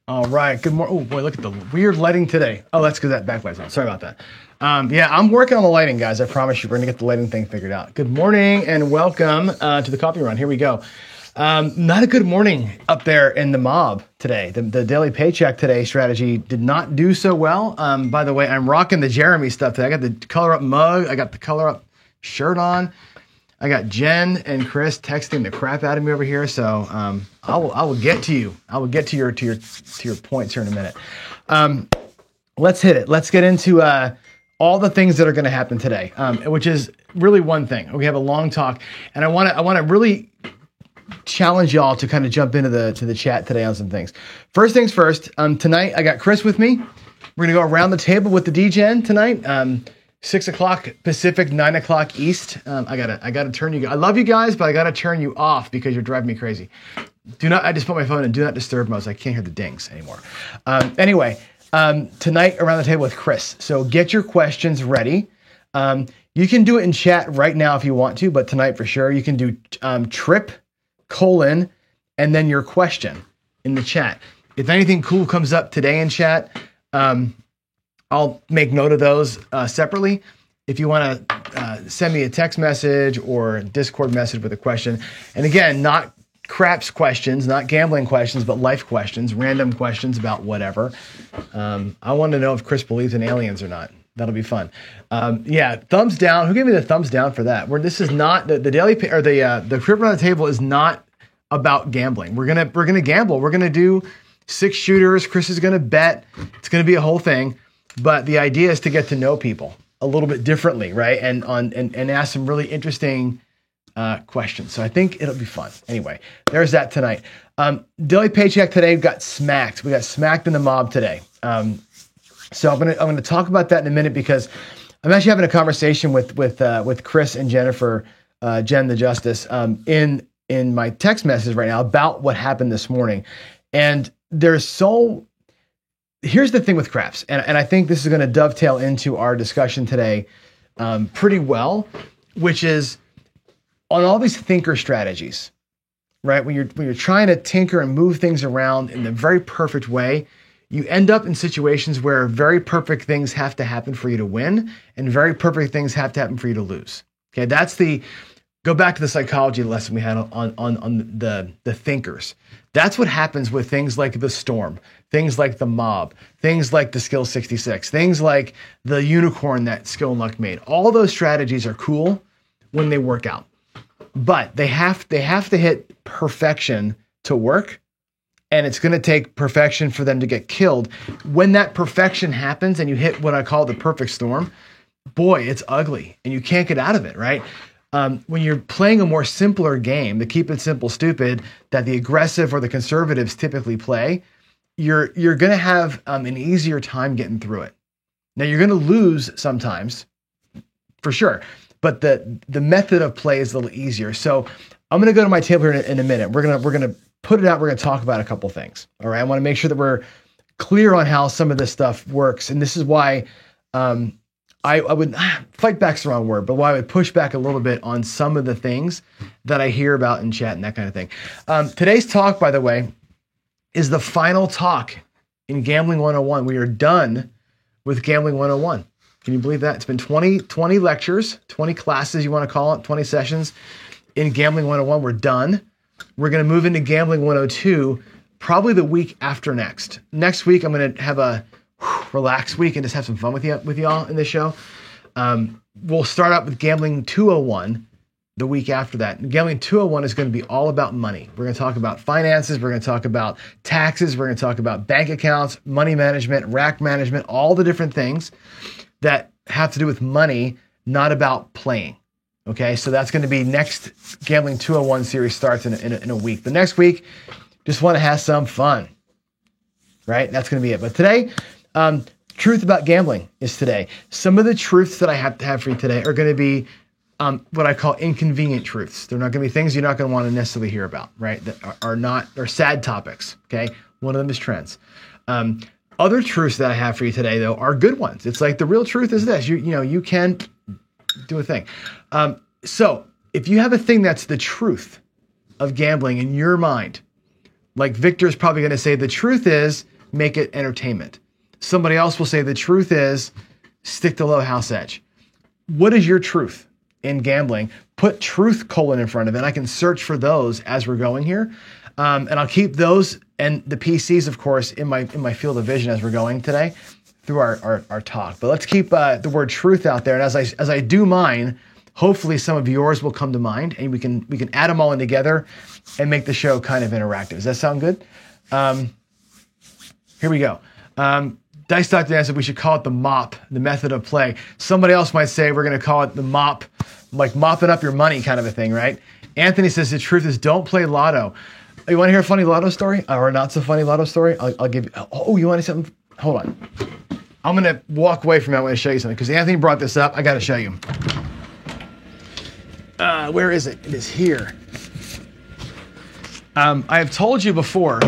All right. Good morning. Oh boy, look at the weird lighting today. Oh, that's because that backlight's on. Sorry about that. Yeah, I'm working on the lighting, guys. I promise you, we're gonna get the lighting thing figured out. Good morning and welcome to the coffee run. Here we go. Not a good morning up there in the mob today. The daily paycheck today strategy did not do so well. By the way, I'm rocking the Jeremy stuff today. I got the color up mug. I got the color up shirt on. I got Jen and Chris texting the crap out of me over here, so I will get to you. I will get to your points here in a minute. Let's hit it. Let's get into all the things that are going to happen today, which is really one thing. We have a long talk, and I want to really challenge y'all to kind of jump into the chat today on some things. First things first. Tonight I got Chris with me. We're gonna go around the table with the DGen tonight. 6 o'clock Pacific, 9 o'clock East. I gotta turn you. I love you guys, but I gotta turn you off because you're driving me crazy. I just put my phone in do not disturb mode, so I can't hear the dings anymore. Anyway, tonight around the table with Chris. So get your questions ready. You can do it in chat right now if you want to, but tonight for sure you can do trip, colon, and then your question in the chat. If anything cool comes up today in chat, I'll make note of those separately. If you want to send me a text message or Discord message with a question, and again, not craps questions, not gambling questions, but life questions, random questions about whatever. I want to know if Chris believes in aliens or not. That'll be fun. Yeah, thumbs down. Who gave me the thumbs down for that? This is not the daily or the crib on the table is not about gambling. We're gonna gamble. We're gonna do 6 shooters. Chris is gonna bet. It's gonna be a whole thing. But the idea is to get to know people a little bit differently, right? And ask some really interesting questions. So I think it'll be fun. Anyway, there's that tonight. Daily paycheck today got smacked. We got smacked in the mob today. So I'm gonna talk about that in a minute because I'm actually having a conversation with Chris and Jennifer, Jen the Justice, in my text message right now about what happened this morning. And here's the thing with craps, and I think this is going to dovetail into our discussion today pretty well, which is on all these thinker strategies, right? When you're trying to tinker and move things around in the very perfect way, you end up in situations where very perfect things have to happen for you to win, and very perfect things have to happen for you to lose. Okay, go back to the psychology lesson we had on the thinkers. That's what happens with things like the storm, things like the mob, things like the skill 66, things like the unicorn that Skill and Luck made. All those strategies are cool when they work out, but they have to hit perfection to work. And it's going to take perfection for them to get killed. When that perfection happens and you hit what I call the perfect storm, boy, it's ugly and you can't get out of it, right? When you're playing a more simpler game, the keep it simple, stupid, that the aggressive or the conservatives typically play, you're going to have an easier time getting through it. Now you're going to lose sometimes, for sure, but the method of play is a little easier. So I'm going to go to my table here in a minute. We're gonna put it out. We're going to talk about a couple things. All right. I want to make sure that we're clear on how some of this stuff works, and this is why I would fight back's the wrong word, but why I would push back a little bit on some of the things that I hear about in chat and that kind of thing. Today's talk, by the way, is the final talk in Gambling 101. We are done with Gambling 101. Can you believe that? It's been 20 lectures, 20 classes, you want to call it, 20 sessions in Gambling 101. We're done. We're going to move into Gambling 102 probably the week after next. Next week, I'm going to have a relaxed week and just have some fun with y'all in this show. We'll start out with Gambling 201 the week after that. And Gambling 201 is going to be all about money. We're going to talk about finances. We're going to talk about taxes. We're going to talk about bank accounts, money management, rack management, all the different things that have to do with money, not about playing. Okay, so that's going to be next. Gambling 201 series starts in a week. The next week, just want to have some fun, right? That's going to be it. But today, truth about gambling is today. Some of the truths that I have to have for you today are going to be what I call inconvenient truths. They're not going to be things you're not going to want to necessarily hear about, right? That are sad topics. Okay, one of them is trends. Other truths that I have for you today, though, are good ones. It's like the real truth is this: you can do a thing. So if you have a thing that's the truth of gambling in your mind, like Victor's probably going to say, the truth is make it entertainment. Somebody else will say the truth is stick to low house edge. What is your truth in gambling? Put truth : in front of it. I can search for those as we're going here. And I'll keep those and the PCs, of course, in my field of vision as we're going today through our talk. But let's keep the word truth out there. And as I do mine, hopefully some of yours will come to mind, and we can add them all in together and make the show kind of interactive. Does that sound good? Here we go. Dice Doctor Dan said we should call it the MOP, the method of play. Somebody else might say we're going to call it the MOP, like mopping up your money kind of a thing, right? Anthony says the truth is don't play lotto. You want to hear a funny lotto story or not so funny lotto story? I'll give you. Oh, you want something? Hold on. I'm going to walk away from that. I want to show you something because Anthony brought this up. I got to show you. Where is it? It is here. I have told you before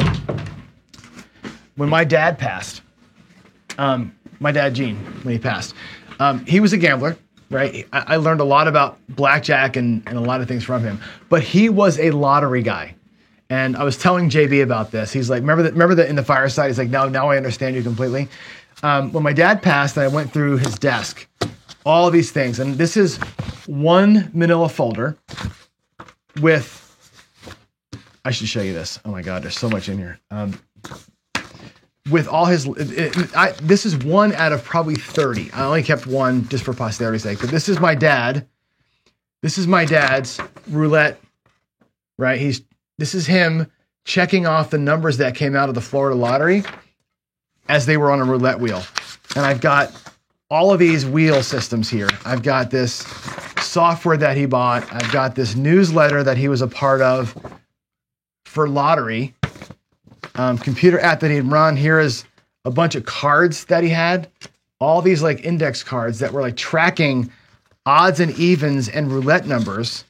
when my dad passed, my dad, Gene, when he passed, he was a gambler, right? I learned a lot about blackjack and a lot of things from him, but he was a lottery guy. And I was telling JB about this. He's like, remember that in the fireside? He's like, now I understand you completely. When my dad passed, I went through his desk, all of these things. And this is one manila folder with, I should show you this. Oh my God, there's so much in here. With all his, this is one out of probably 30. I only kept one just for posterity's sake, but this is my dad. This is my dad's roulette, right? This is him checking off the numbers that came out of the Florida lottery as they were on a roulette wheel. And I've got all of these wheel systems here. I've got this software that he bought. I've got this newsletter that he was a part of for lottery. Computer app that he'd run. Here is a bunch of cards that he had. All these like index cards that were like tracking odds and evens and roulette numbers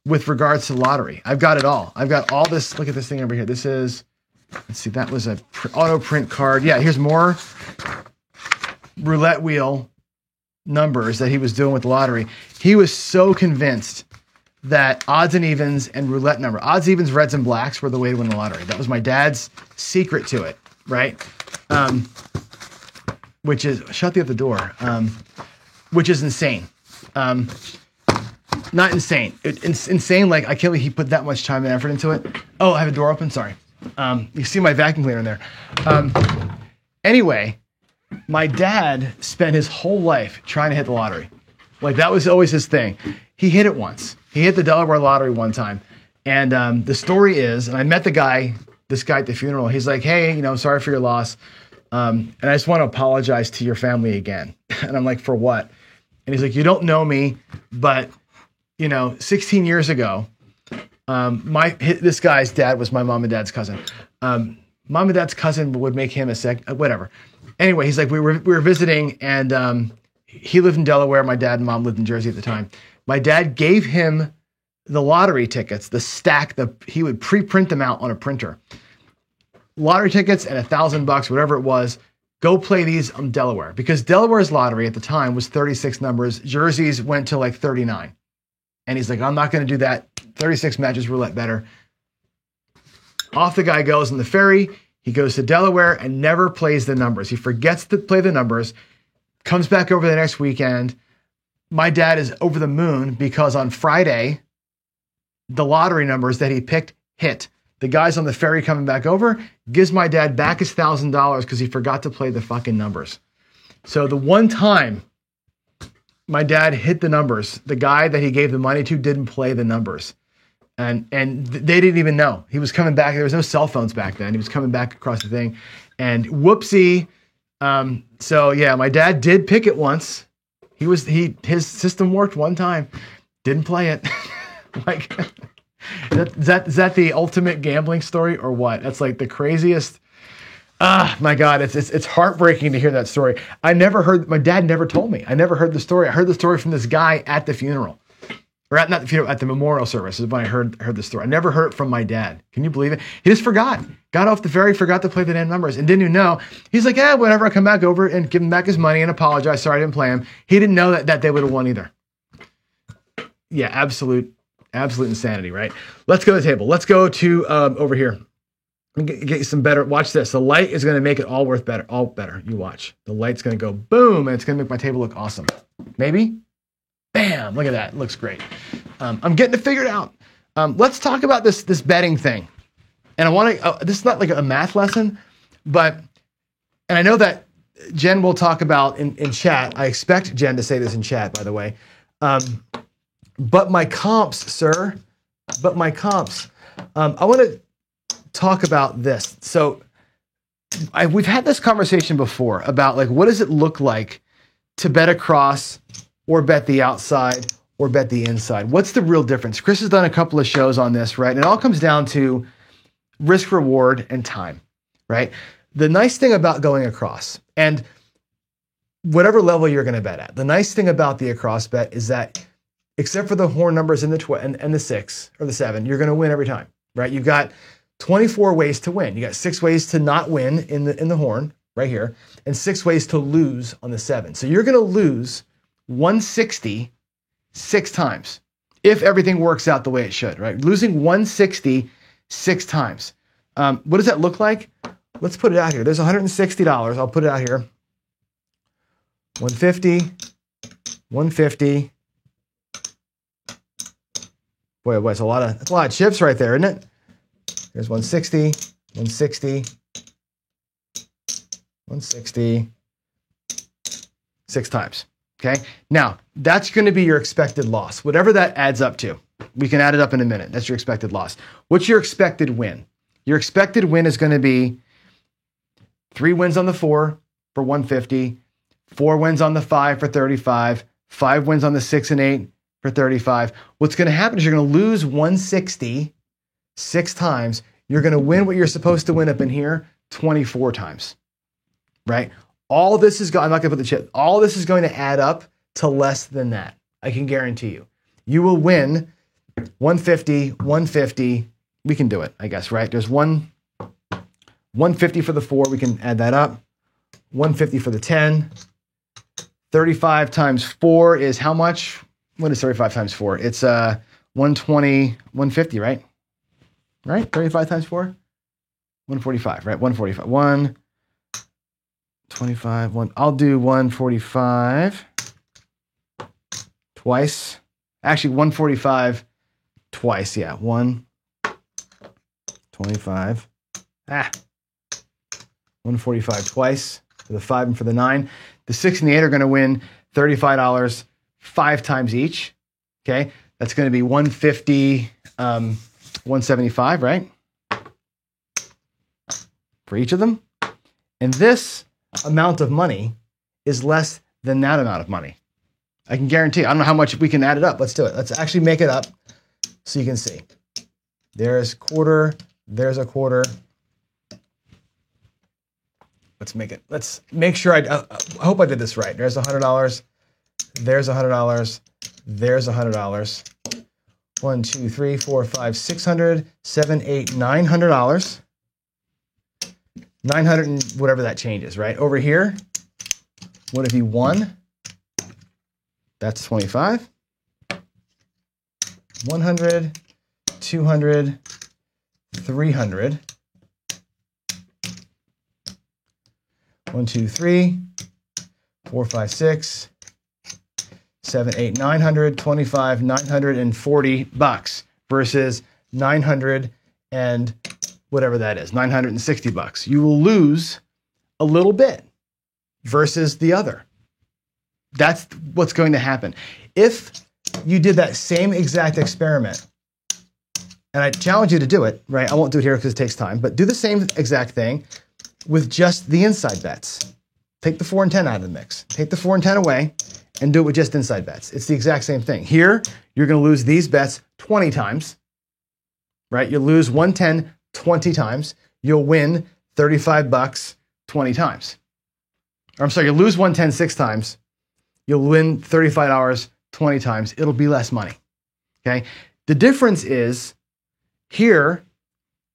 with regards to lottery. I've got it all. I've got all this. Look at this thing over here. This is, let's see, that was a auto print card. Yeah, here's more roulette wheel numbers that he was doing with the lottery. He was so convinced that odds and evens and roulette number, odds, evens, reds, and blacks were the way to win the lottery. That was my dad's secret to it, right? Which is, shut the other door, which is insane. Not insane. It's insane. Like, I can't believe he put that much time and effort into it. Oh, I have a door open. Sorry. You see my vacuum cleaner in there. Anyway, my dad spent his whole life trying to hit the lottery. Like, that was always his thing. He hit it once. He hit the Delaware lottery one time. And the story is, and I met this guy at the funeral. He's like, hey, sorry for your loss. And I just want to apologize to your family again. And I'm like, for what? And he's like, you don't know me, but 16 years ago, this guy's dad was my mom and dad's cousin. Mom and dad's cousin would make him whatever. Anyway, he's like, we were visiting, and he lived in Delaware. My dad and mom lived in Jersey at the time. My dad gave him the lottery tickets, the stack, he would pre-print them out on a printer. Lottery tickets and $1,000, whatever it was. Go play these on Delaware, because Delaware's lottery at the time was 36 numbers. Jersey's went to like 39. And he's like, I'm not going to do that. 36 matches roulette better. Off the guy goes on the ferry. He goes to Delaware and never plays the numbers. He forgets to play the numbers, comes back over the next weekend. My dad is over the moon because on Friday, the lottery numbers that he picked hit. The guy's on the ferry coming back over, gives my dad back his $1,000 because he forgot to play the fucking numbers. So the one time my dad hit the numbers, the guy that he gave the money to didn't play the numbers. And they didn't even know. He was coming back. There was no cell phones back then. He was coming back across the thing. And whoopsie. So yeah, my dad did pick it once. His system worked one time. Didn't play it. Like, is that the ultimate gambling story or what? That's like the craziest. My God, it's heartbreaking to hear that story. My dad never told me. I never heard the story. I heard the story from this guy at the funeral. Or at the memorial service is when I heard the story. I never heard it from my dad. Can you believe it? He just forgot. Got off the ferry, forgot to play the damn numbers, and didn't even know. He's like, whenever I come back over and give him back his money and apologize, sorry I didn't play him. He didn't know that they would have won either. Yeah, absolute insanity, right? Let's go to the table. Let's go to over here. Let me get you some better. Watch this. The light is going to make it all better. All better. You watch. The light's going to go boom, and it's going to make my table look awesome. Maybe? Bam. Look at that. It looks great. I'm getting it figured out. Let's talk about this betting thing. And I want to, this is not like a math lesson, but, and I know that Jen will talk about in chat. I expect Jen to say this in chat, by the way. But my comps, sir. But my comps. I want to talk about this. So we've had this conversation before about like, what does it look like to bet across or bet the outside or bet the inside? What's the real difference? Chris has done a couple of shows on this, right? And it all comes down to risk reward and time, right? The nice thing about going across and whatever level you're going to bet at, the nice thing about the across bet is that except for the horn numbers in the and the 6 or the 7, you're going to win every time, right? You've got 24 ways to win. You got 6 ways to not win in the horn right here, and 6 ways to lose on the 7. So you're going to lose 160 6 times if everything works out the way it should, right? Losing 160 6 times. What does that look like? Let's put it out here. There's $160. I'll put it out here. 150, 150. Boy, it's a lot of chips right there, isn't it? Here's 160, 160, 160, 6 times, okay? Now, that's going to be your expected loss, whatever that adds up to. We can add it up in a minute. That's your expected loss. What's your expected win? Your expected win is going to be 3 wins on the 4 for 150, 4 wins on the 5 for 35, 5 wins on the 6 and 8 for 35. What's going to happen is you're going to lose 160 6 times. You're going to win what you're supposed to win up in here 24 times, right? All this is going, I'm not going to put the chip, all this is going to add up to less than that. I can guarantee you. You will win 150, 150. We can do it, I guess, right? There's 150 for the 4. We can add that up. 150 for the 10. 35 times 4 is how much? What is 35 times 4? It's 120, 150, right? Right? 35 times 4? 145, right? 145. 125. I'll do 145 twice. Actually, 145 twice. Yeah, 125. 145 twice for the 5 and for the 9. The 6 and the 8 are going to win $35 5 times each. Okay, that's going to be 150, 175, right? For each of them. And this amount of money is less than that amount of money. I can guarantee. I don't know how much we can add it up. Let's do it. Let's actually make it up so you can see. There's quarter. There's a quarter. Let's make it. Let's make sure I hope I did this right. There's $100. There's $100. There's $100. 1, 2, 3, 4, 5, 600, 7, 8, $900. 900 and whatever that changes, right? Over here, what if you won? That's 25. 100, 200, 300. 1, 2, 3, 4, 5, 6, 7, 8, 900, 25, $940 versus 900 and whatever that is, $960. You will lose a little bit versus the other. That's what's going to happen. If you did that same exact experiment, and I challenge you to do it, right? I won't do it here because it takes time, but do the same exact thing with just the inside bets. Take the 4 and 10 out of the mix. Take the 4 and 10 away and do it with just inside bets. It's the exact same thing. Here, you're going to lose these bets 20 times, right? You'll lose 110 20 times. You'll win $35 20 times. Or I'm sorry, you'll lose 110 6 times. You'll win $35 20 times. It'll be less money, okay? The difference is here,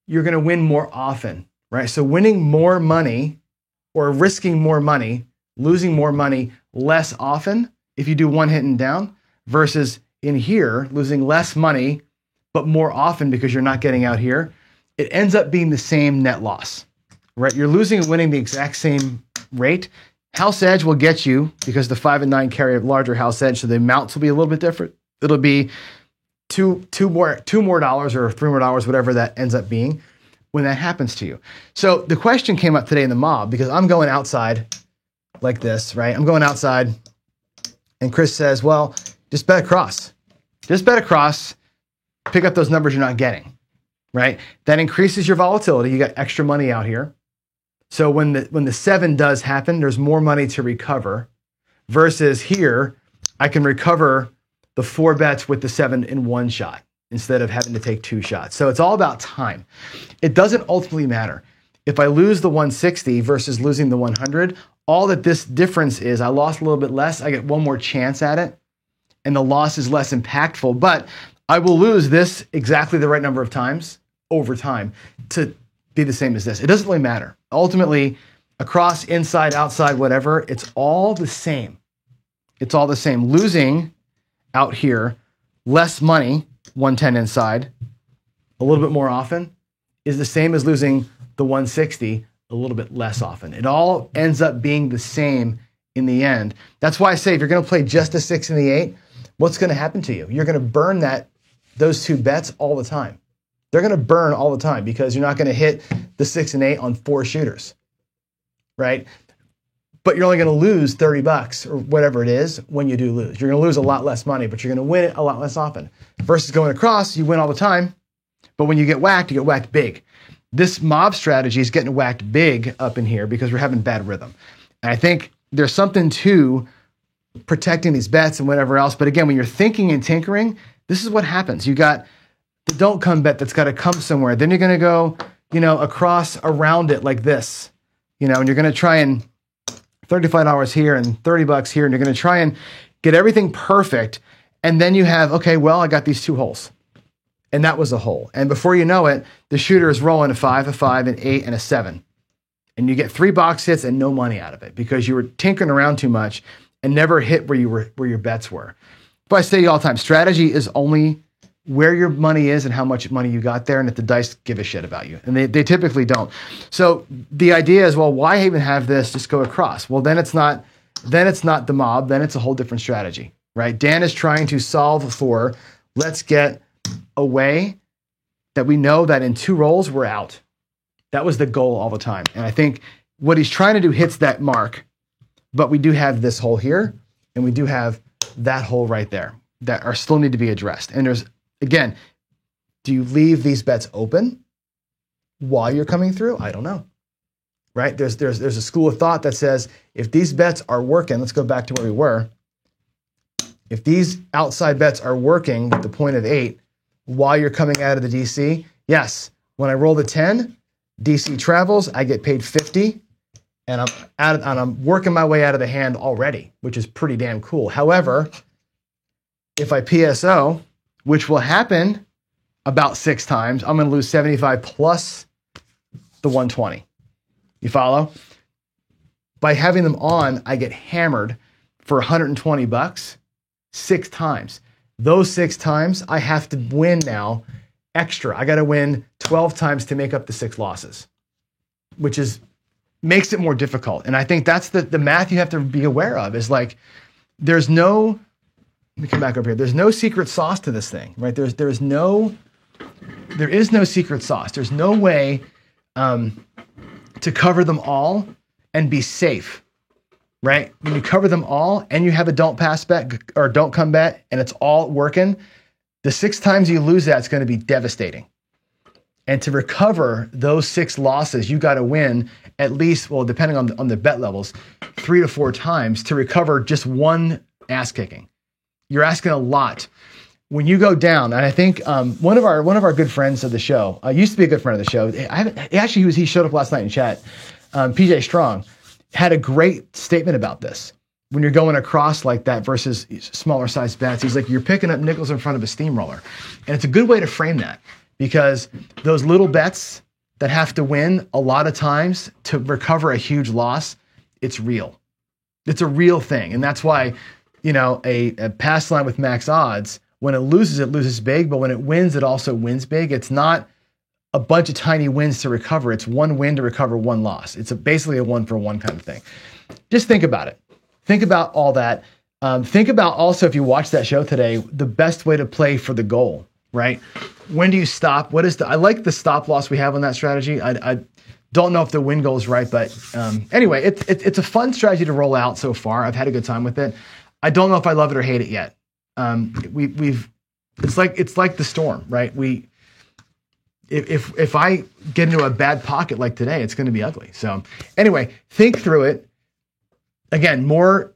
you're going to win more often, right? So winning more money or risking more money, losing more money less often if you do one hit and down versus in here, losing less money, but more often because you're not getting out here. it ends up being the same net loss, right? You're losing and winning the exact same rate. House edge will get you because the 5 and 9 carry a larger house edge, so the amounts will be a little bit different. It'll be two more dollars or $3 more, whatever that ends up being when that happens to you. So the question came up today in the mob because I'm going outside like this, right? I'm going outside and Chris says, well, just bet across. Just bet across, pick up those numbers you're not getting, right? That increases your volatility. You got extra money out here. So when the 7 does happen, there's more money to recover versus here, I can recover the 4 bets with the 7 in one shot instead of having to take 2 shots. So it's all about time. It doesn't ultimately matter. If I lose the 160 versus losing the 100, all that this difference is, I lost a little bit less, I get one more chance at it, and the loss is less impactful, but I will lose this exactly the right number of times over time to be the same as this. It doesn't really matter. Ultimately, across, inside, outside, whatever, it's all the same. It's all the same. Losing out here, less money, 110 inside, a little bit more often, is the same as losing the 160 a little bit less often. It all ends up being the same in the end. That's why I say if you're going to play just the 6 and the 8, what's going to happen to you? You're going to burn those 2 bets all the time. They're going to burn all the time because you're not going to hit the 6 and 8 on 4 shooters, right? But you're only going to lose $30 or whatever it is when you do lose. You're going to lose a lot less money, but you're going to win it a lot less often. Versus going across, you win all the time, but when you get whacked big. This mob strategy is getting whacked big up in here because we're having bad rhythm. And I think there's something to protecting these bets and whatever else. But again, when you're thinking and tinkering, this is what happens. You got the don't come bet that's got to come somewhere. Then you're going to go, across around it like this, and you're going to try and $35 here and $30 here, and you're going to try and get everything perfect. And then you have, okay, well, I got these 2 holes. And that was a hole. And before you know it, the shooter is rolling a 5, an 8, and a 7. And you get 3 box hits and no money out of it because you were tinkering around too much and never hit where your bets were. But I say all the time, strategy is only where your money is and how much money you got there, and if the dice give a shit about you. And they typically don't. So the idea is, well, why even have this just go across? Well, then it's not the mob, then it's a whole different strategy, right? Dan is trying to solve for, let's get a way that we know that in 2 rolls, we're out. That was the goal all the time. And I think what he's trying to do hits that mark, but we do have this hole here, and we do have that hole right there that are still need to be addressed. And there's, again, do you leave these bets open while you're coming through? I don't know, right? There's a school of thought that says if these bets are working, let's go back to where we were. If these outside bets are working with the point of 8 while you're coming out of the DC, yes, when I roll the 10, DC travels, I get paid 50, and I'm working my way out of the hand already, which is pretty damn cool. However, if I PSO, which will happen about 6 times, I'm going to lose 75 plus the 120. You follow? By having them on, I get hammered for $120 6 times. Those 6 times, I have to win now extra. I got to win 12 times to make up the 6 losses, which makes it more difficult. And I think that's the math you have to be aware of is like, let me come back over here. There's no secret sauce to this thing, right? There is no secret sauce. There's no way to cover them all and be safe, right? When you cover them all and you have a don't pass bet or don't come bet and it's all working, the 6 times you lose that, it's going to be devastating. And to recover those 6 losses, you got to win at least, well, depending on the bet levels, 3 to 4 times to recover just one ass kicking. You're asking a lot. When you go down, and I think one of our good friends of the show, used to be a good friend of the show. He showed up last night in chat. PJ Strong had a great statement about this. When you're going across like that versus smaller size bets, he's like, you're picking up nickels in front of a steamroller. And it's a good way to frame that because those little bets that have to win a lot of times to recover a huge loss, it's real. It's a real thing. And that's why, a pass line with max odds, when it loses big, but when it wins, it also wins big. It's not a bunch of tiny wins to recover. It's one win to recover one loss. It's basically a 1-for-1 kind of thing. Just think about it. Think about all that. Think about also, if you watch that show today, the best way to play for the goal, right? When do you stop? I like the stop loss we have on that strategy. I don't know if the win goal is right, but anyway, it's a fun strategy to roll out so far. I've had a good time with it. I don't know if I love it or hate it yet. It's like the storm, right? If I get into a bad pocket like today, it's going to be ugly. So anyway, think through it. Again,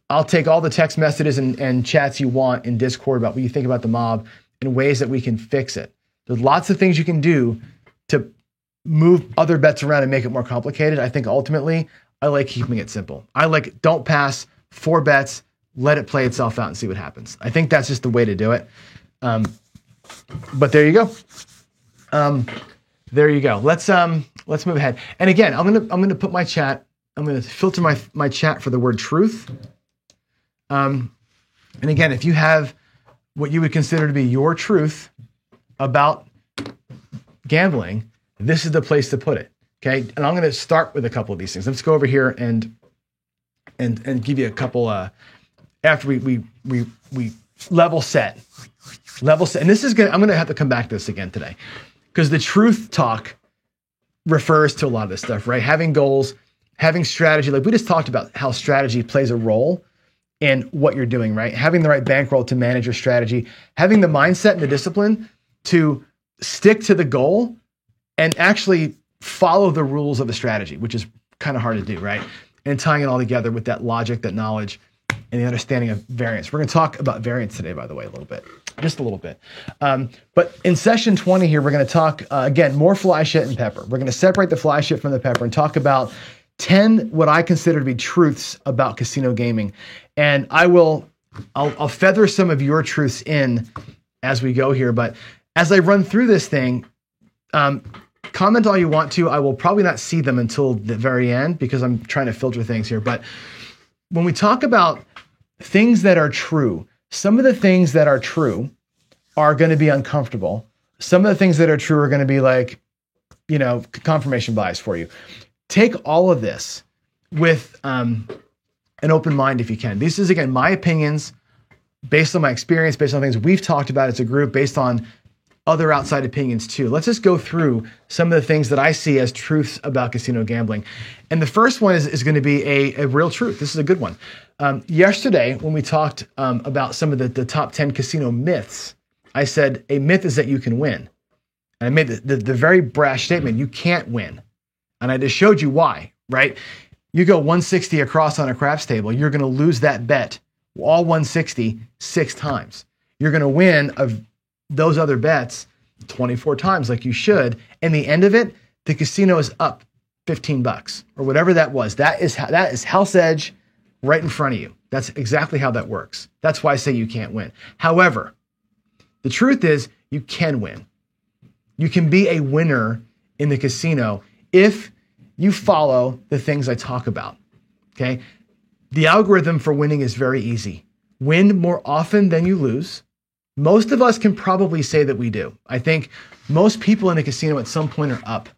I'll take all the text messages and chats you want in Discord about what you think about the mob and ways that we can fix it. There's lots of things you can do to move other bets around and make it more complicated. I think ultimately, I like keeping it simple. Don't pass 4 bets, let it play itself out and see what happens. I think that's just the way to do it. But there you go. There you go. Let's move ahead. And again, I'm gonna put my chat. I'm gonna filter my chat for the word truth. And again, if you have what you would consider to be your truth about gambling, this is the place to put it. Okay. And I'm gonna start with a couple of these things. Let's go over here and give you a couple. After we level set. And this is I'm gonna have to come back to this again today, because the truth talk refers to a lot of this stuff, right? Having goals, having strategy. Like we just talked about how strategy plays a role in what you're doing, right? Having the right bankroll to manage your strategy, having the mindset and the discipline to stick to the goal and actually follow the rules of the strategy, which is kind of hard to do, right? And tying it all together with that logic, that knowledge, and the understanding of variance. We're going to talk about variance today, by the way, just a little bit. But in session 20 here, we're going to talk, again, more fly shit and pepper. We're going to separate the fly shit from the pepper and talk about 10 what I consider to be truths about casino gaming. And I'll feather some of your truths in as we go here. But as I run through this thing, comment all you want to. I will probably not see them until the very end because I'm trying to filter things here. But when we talk about things that are true, some of the things that are true are going to be uncomfortable. Some of the things that are true are going to be like, confirmation bias for you. Take all of this with an open mind if you can. This is, again, my opinions based on my experience, based on things we've talked about as a group, based on other outside opinions too. Let's just go through some of the things that I see as truths about casino gambling. And the first one is going to be a real truth. This is a good one. Yesterday, when we talked about some of the top 10 casino myths, I said a myth is that you can win. And I made the very brash statement, you can't win. And I just showed you why, right? You go 160 across on a craps table, you're going to lose that bet, all 160, 6 times. You're going to win of those other bets 24 times like you should. And the end of it, the casino is up $15 or whatever that was. That is house edge right in front of you. That's exactly how that works. That's why I say you can't win. However, the truth is you can win. You can be a winner in the casino if you follow the things I talk about, okay? The algorithm for winning is very easy. Win more often than you lose. Most of us can probably say that we do. I think most people in the casino at some point are up,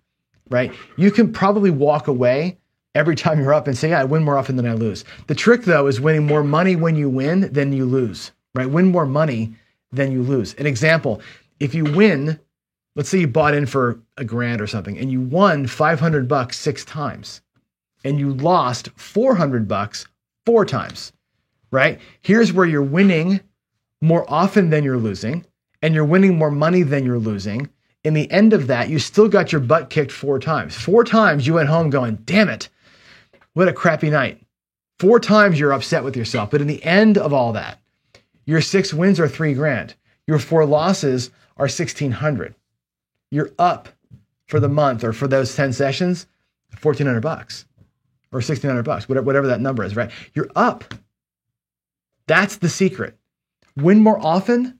right? You can probably walk away every time you're up and say, yeah, I win more often than I lose. The trick, though, is winning more money when you win than you lose, right? Win more money than you lose. An example, if you win, let's say you bought in for $1,000 or something, and you won $500 6 times, and you lost $400 4 times, right? Here's where you're winning more often than you're losing, and you're winning more money than you're losing. In the end of that, you still got your butt kicked 4 times. 4 times you went home going, damn it, what a crappy night. 4 times you're upset with yourself. But in the end of all that, your 6 wins are $3,000. Your 4 losses are $1,600. You're up for the month or for those 10 sessions, $1,400 or $1,600, whatever that number is, right? You're up. That's the secret. Win more often,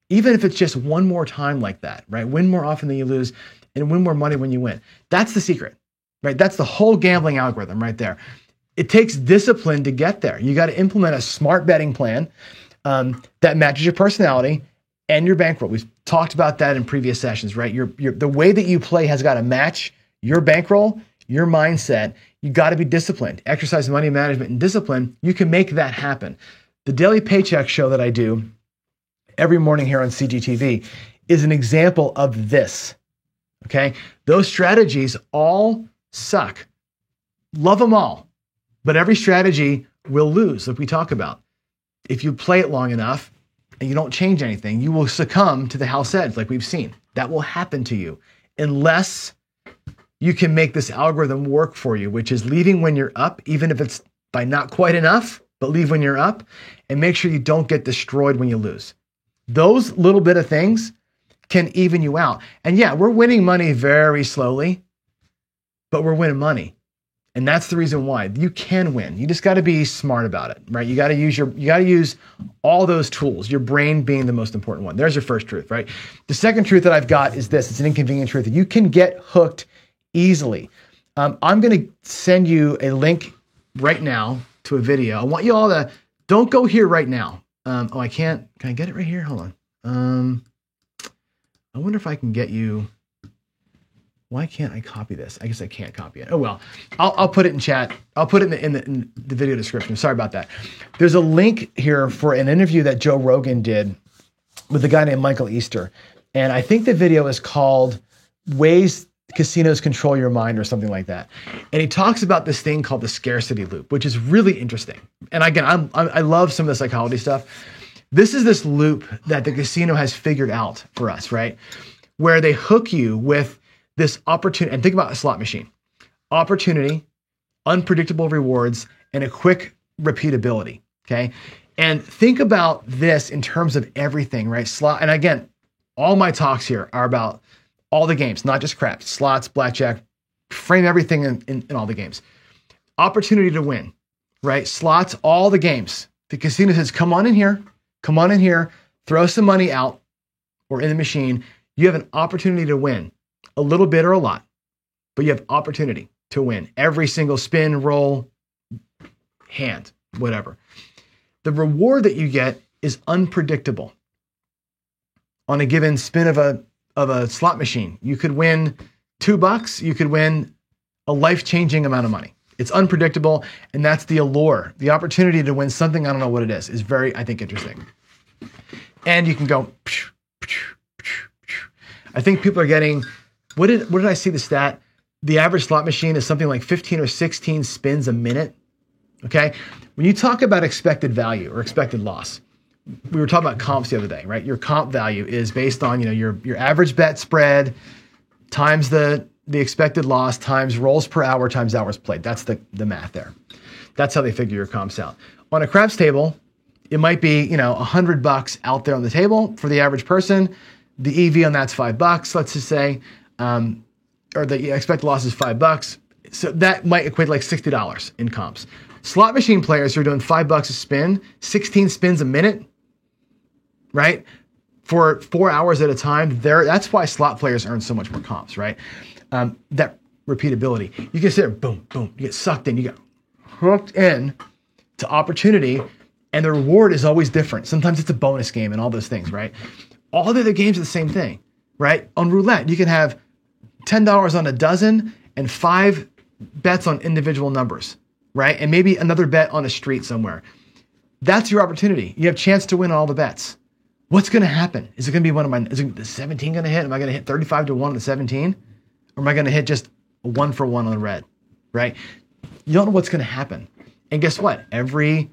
even if it's just one more time like that, right? Win more often than you lose and win more money when you win. That's the secret, right? That's the whole gambling algorithm right there. It takes discipline to get there. You got to implement a smart betting plan that matches your personality and your bankroll. We've talked about that in previous sessions, right? The way that you play has got to match your bankroll, your mindset. You got to be disciplined. Exercise money management and discipline. You can make that happen. The Daily Paycheck show that I do every morning here on CGTV is an example of this. Okay? Those strategies all suck. Love them all. But every strategy will lose, like we talk about. If you play it long enough and you don't change anything, you will succumb to the house edge like we've seen. That will happen to you unless you can make this algorithm work for you, which is leaving when you're up, even if it's by not quite enough, but leave when you're up, and make sure you don't get destroyed when you lose. Those little bit of things can even you out. And yeah, we're winning money very slowly, but we're winning money. And that's the reason why you can win. You just got to be smart about it, right? You got to use all those tools, your brain being the most important one. There's your first truth, right? The second truth that I've got is this. It's an inconvenient truth. You can get hooked easily. I'm going to send you a link right now to a video. I want you all to, don't go here right now. I can't, can I get it right here? Hold on. I wonder if I can get you, why can't I copy this? I guess I can't copy it. Oh, well, I'll put it in chat. I'll put it in the video description. Sorry about that. There's a link here for an interview that Joe Rogan did with a guy named Michael Easter. And I think the video is called Ways Casinos Control Your Mind or something like that. And he talks about this thing called the scarcity loop, which is really interesting. And again, I love some of the psychology stuff. This is this loop that the casino has figured out for us, right? Where they hook you with this opportunity, and think about a slot machine. Opportunity, unpredictable rewards, and a quick repeatability, okay? And think about this in terms of everything, right? Slot, and again, all my talks here are about all the games, not just craps, slots, blackjack, frame everything in all the games. Opportunity to win, right? Slots, all the games. The casino says, come on in here, throw some money out or in the machine. You have an opportunity to win, a little bit or a lot, but you have opportunity to win every single spin, roll, hand, whatever. The reward that you get is unpredictable. On a given spin of a slot machine, you could win $2, you could win a life-changing amount of money. It's unpredictable, and that's the allure. The opportunity to win something, I don't know what it is very, I think, interesting. And you can go, I think people are getting, what did I see the stat? The average slot machine is something like 15 or 16 spins a minute, okay? When you talk about expected value or expected loss, we were talking about comps the other day, right? Your comp value is based on, your average bet spread times the expected loss times rolls per hour times hours played. That's the math there. That's how they figure your comps out. On a craps table, it might be, $100 out there on the table for the average person. The EV on that's $5, let's just say, or the expected loss is $5. So that might equate like $60 in comps. Slot machine players who are doing $5 a spin, 16 spins a minute, right? For 4 hours at a time, that's why slot players earn so much more comps, right? That repeatability. You can sit there, boom, boom, you get sucked in, you get hooked in to opportunity, and the reward is always different. Sometimes it's a bonus game and all those things, right? All the other games are the same thing, right? On roulette, you can have $10 on a dozen and 5 bets on individual numbers, right? And maybe another bet on a street somewhere. That's your opportunity. You have a chance to win all the bets. What's going to happen? Is it going to be is the 17 going to hit? Am I going to hit 35 to 1 on the 17? Or am I going to hit just a 1 for 1 on the red, right? You don't know what's going to happen. And guess what? Every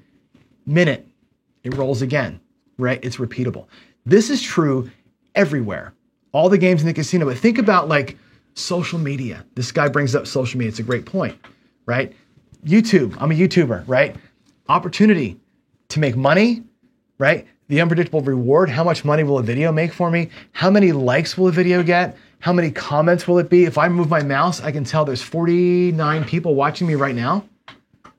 minute it rolls again, right? It's repeatable. This is true everywhere. All the games in the casino, but think about like social media. This guy brings up social media. It's a great point, right? YouTube. I'm a YouTuber, right? Opportunity to make money, right? The unpredictable reward. How much money will a video make for me? How many likes will a video get? How many comments will it be? If I move my mouse, I can tell there's 49 people watching me right now.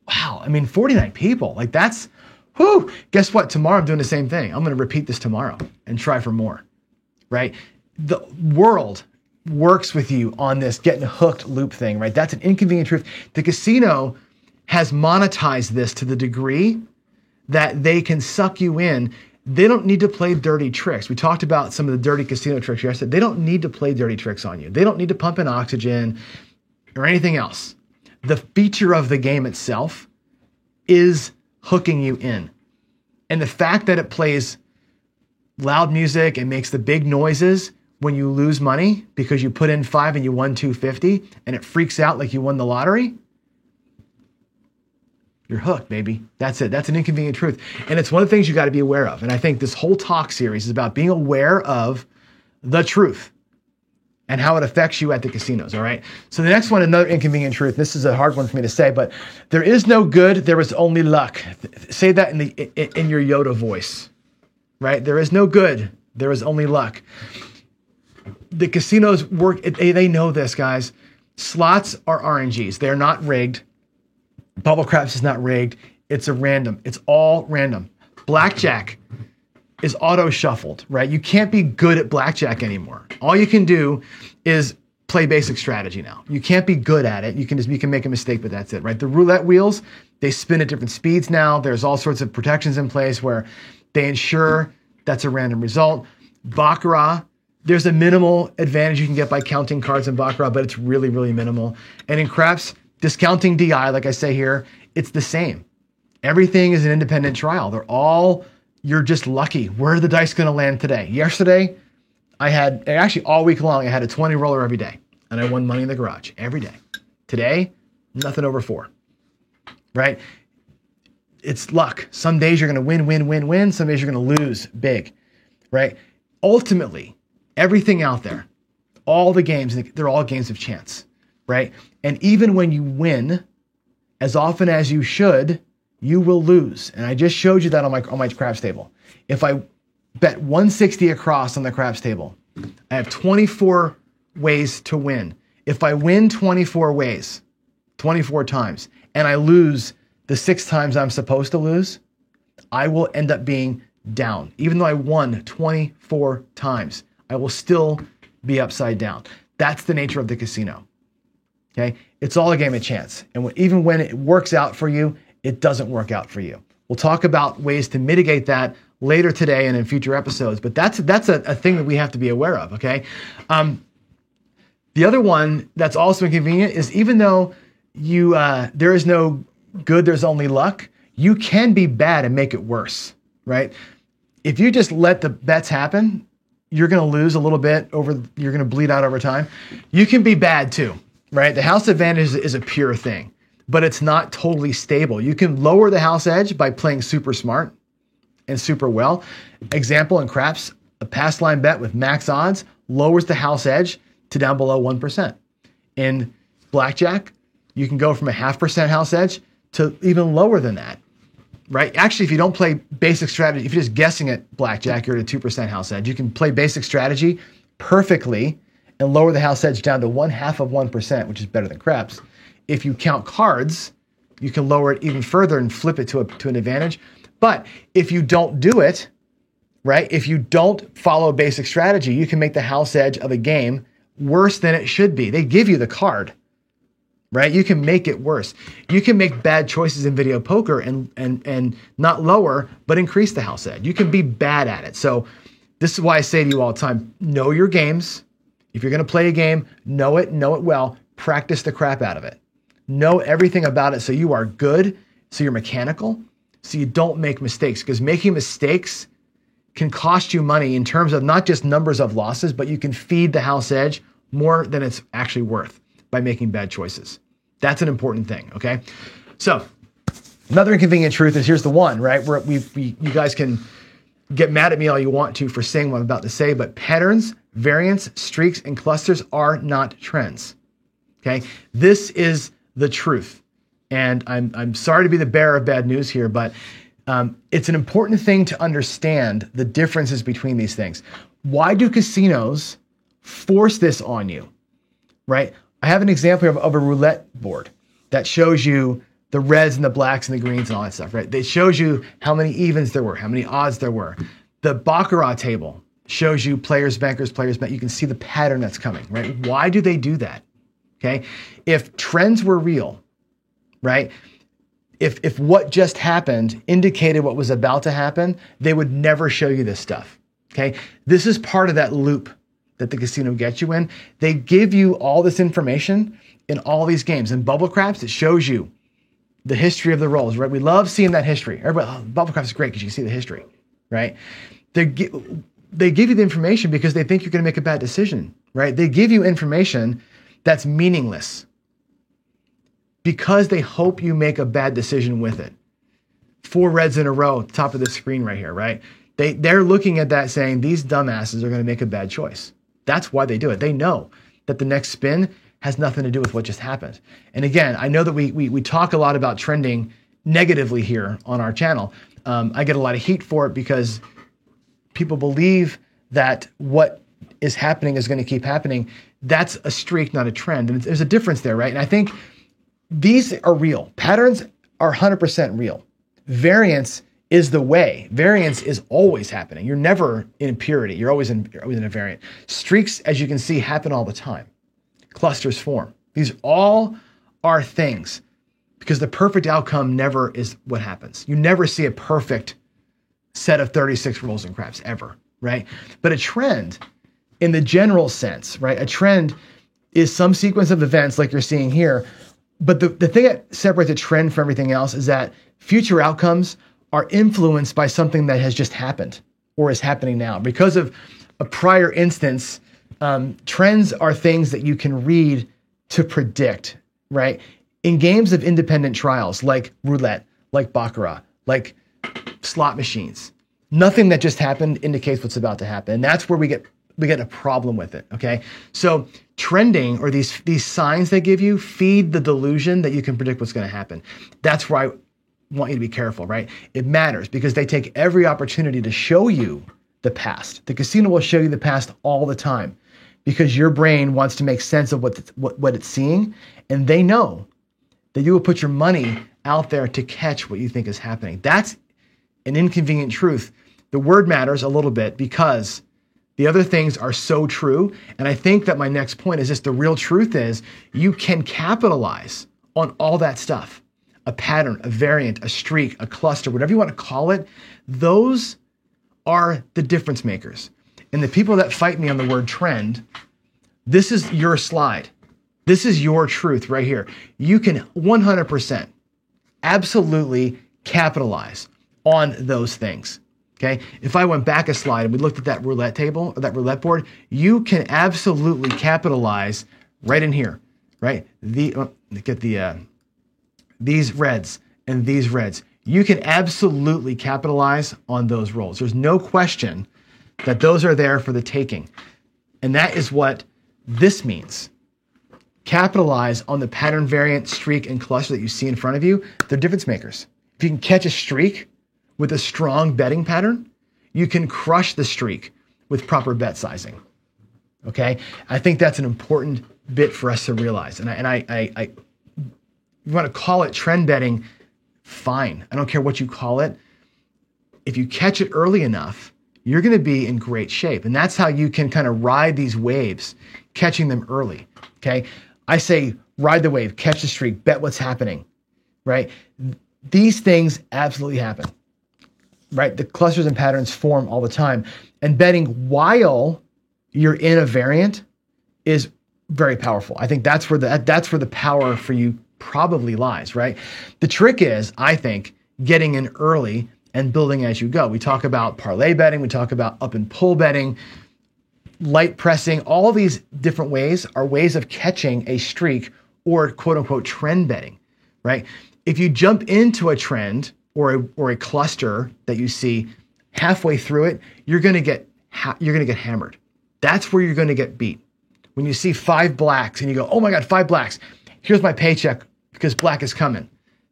Wow. 49 people. Like that's, whew. Guess what? Tomorrow I'm doing the same thing. I'm going to repeat this tomorrow and try for more, right? The world works with you on this getting hooked loop thing, right? That's an inconvenient truth. The casino has monetized this to the degree that they can suck you in. they don't need to play dirty tricks. We talked about some of the dirty casino tricks yesterday. They don't need to play dirty tricks on you. They don't need to pump in oxygen or anything else. The feature of the game itself is hooking you in. And the fact that it plays loud music and makes the big noises when you lose money because you put in 5 and you won 250 and it freaks out like you won the lottery, you're hooked, baby. That's it. That's an inconvenient truth. And it's one of the things you got to be aware of. And I think this whole talk series is about being aware of the truth and how it affects you at the casinos, all right? So the next one, another inconvenient truth. This is a hard one for me to say, but there is no good, there is only luck. Say that in your Yoda voice, right? There is no good, there is only luck. The casinos work, they know this, guys. Slots are RNGs. They're not rigged. Bubble craps is not rigged. It's a random. It's all random. Blackjack is auto shuffled, right? You can't be good at blackjack anymore. All you can do is play basic strategy now. You can't be good at it. You can make a mistake, but that's it, right? The roulette wheels, they spin at different speeds now. There's all sorts of protections in place where they ensure that's a random result. Baccarat, there's a minimal advantage you can get by counting cards in Baccarat, but it's really, really minimal. And in craps, discounting DI, like I say here, it's the same. Everything is an independent trial. You're just lucky. Where are the dice going to land today? Yesterday, actually all week long, I had a 20 roller every day, and I won money in the garage every day. Today, nothing over 4, right? It's luck. Some days you're going to win. Some days you're going to lose big, right? Ultimately, everything out there, all the games, they're all games of chance, right? And even when you win, as often as you should, you will lose. And I just showed you that on my craps table. If I bet 160 across on the craps table, I have 24 ways to win. If I win 24 ways, 24 times, and I lose the 6 times I'm supposed to lose, I will end up being down. Even though I won 24 times, I will still be upside down. That's the nature of the casino. Okay? It's all a game of chance. And even when it works out for you, it doesn't work out for you. We'll talk about ways to mitigate that later today and in future episodes, but that's a thing that we have to be aware of, okay? The other one that's also inconvenient is even though there is no good, there's only luck, you can be bad and make it worse, right? If you just let the bets happen, you're going to lose a little bit you're going to bleed out over time. You can be bad too, right? The house advantage is a pure thing, but it's not totally stable. You can lower the house edge by playing super smart and super well. Example, in craps, a pass line bet with max odds lowers the house edge to down below 1%. In blackjack, you can go from a 0.5% house edge to even lower than that, right? Actually, if you don't play basic strategy, if you're just guessing at blackjack, you're at a 2% house edge. You can play basic strategy perfectly and lower the house edge down to 0.5%, which is better than craps. If you count cards, you can lower it even further and flip it to an advantage. But if you don't do it, right, if you don't follow basic strategy, you can make the house edge of a game worse than it should be. They give you the card, right? You can make it worse. You can make bad choices in video poker and not lower, but increase the house edge. You can be bad at it. So this is why I say to you all the time, know your games. If you're going to play a game, know it well, practice the crap out of it. Know everything about it so you are good, so you're mechanical, so you don't make mistakes, because making mistakes can cost you money in terms of not just numbers of losses, but you can feed the house edge more than it's actually worth by making bad choices. That's an important thing, okay? So another inconvenient truth is, here's the one, right? Where you guys can get mad at me all you want to for saying what I'm about to say, but patterns, variants, streaks, and clusters are not trends, okay? This is the truth. And I'm sorry to be the bearer of bad news here, but it's an important thing to understand the differences between these things. Why do casinos force this on you, right? I have an example of a roulette board that shows you the reds and the blacks and the greens and all that stuff, right? It shows you how many evens there were, how many odds there were. The Baccarat table shows you players, bankers, players, bet. You can see the pattern that's coming, right? Why do they do that? Okay. If trends were real, right? if what just happened indicated what was about to happen, they would never show you this stuff. Okay. This is part of that loop that the casino gets you in. They give you all this information in all these games. In Bubble Craps, it shows you the history of the rolls, right? We love seeing that history. Everybody, Bubble Craps is great because you can see the history, right? They give you the information because they think you're going to make a bad decision, right? They give you information that's meaningless because they hope you make a bad decision with it. 4 reds in a row, top of the screen right here, right? They're looking at that saying, these dumbasses are going to make a bad choice. That's why they do it. They know that the next spin has nothing to do with what just happened. And again, I know that we talk a lot about trending negatively here on our channel. I get a lot of heat for it because people believe that what is happening is going to keep happening. That's a streak, not a trend. And there's a difference there, right? And I think these are real. Patterns are 100% real. Variance is the way. Variance is always happening. You're never in purity. You're always in a variant. Streaks, as you can see, happen all the time. Clusters form. These all are things because the perfect outcome never is what happens. You never see a perfect set of 36 rolls and craps ever, right? But a trend in the general sense, right? A trend is some sequence of events like you're seeing here. But the thing that separates a trend from everything else is that future outcomes are influenced by something that has just happened or is happening now. Because of a prior instance, trends are things that you can read to predict, right? In games of independent trials, like roulette, like baccarat, like slot machines, nothing that just happened indicates what's about to happen. And that's where we get a problem with it, okay? So trending, or these signs they give you, feed the delusion that you can predict what's going to happen. That's where I want you to be careful, right? It matters because they take every opportunity to show you the past. The casino will show you the past all the time because your brain wants to make sense of what it's seeing, and they know that you will put your money out there to catch what you think is happening. That's an inconvenient truth. The word matters a little bit because the other things are so true. And I think that my next point is just the real truth is you can capitalize on all that stuff. A pattern, a variant, a streak, a cluster, whatever you want to call it. Those are the difference makers. And the people that fight me on the word trend, this is your slide. This is your truth right here. You can 100% absolutely capitalize on those things. Okay. If I went back a slide and we looked at that roulette table or that roulette board, you can absolutely capitalize right in here, right? These reds and these reds. You can absolutely capitalize on those rolls. There's no question that those are there for the taking. And that is what this means. Capitalize on the pattern, variant, streak, and cluster that you see in front of you. They're difference makers. If you can catch a streak with a strong betting pattern, you can crush the streak with proper bet sizing. Okay? I think that's an important bit for us to realize. And I you want to call it trend betting, fine. I don't care what you call it. If you catch it early enough, you're going to be in great shape. And that's how you can kind of ride these waves, catching them early. Okay? I say ride the wave, catch the streak, bet what's happening, right? These things absolutely happen, right? The clusters and patterns form all the time. And betting while you're in a variant is very powerful. I think that's where the power for you probably lies, right? The trick is, I think, getting in early and building as you go. We talk about parlay betting, we talk about up and pull betting, light pressing. All these different ways are ways of catching a streak or quote unquote trend betting, right? If you jump into a trend or a cluster that you see halfway through it, you're going to get hammered. That's where you're going to get beat. When you see 5 blacks and you go, oh my God, 5 blacks. Here's my paycheck because black is coming.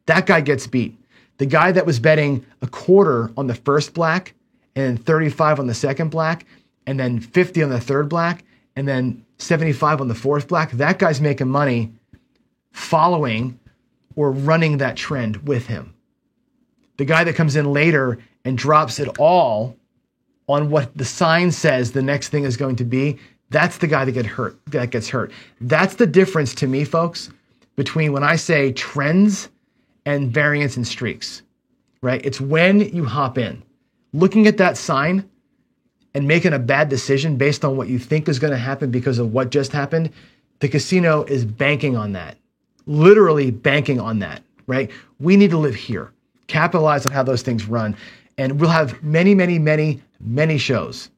That guy gets beat. The guy that was betting a quarter on the first black and then 35 on the second black and then 50 on the third black and then 75 on the fourth black, that guy's making money following or running that trend with him. The guy that comes in later and drops it all on what the sign says the next thing is going to be, that's the guy that gets hurt. That's the difference to me, folks, between when I say trends and variance and streaks, right? It's when you hop in. Looking at that sign and making a bad decision based on what you think is going to happen because of what just happened, the casino is banking on that, literally banking on that, right? We need to live here, capitalize on how those things run. And we'll have many, many, many, many shows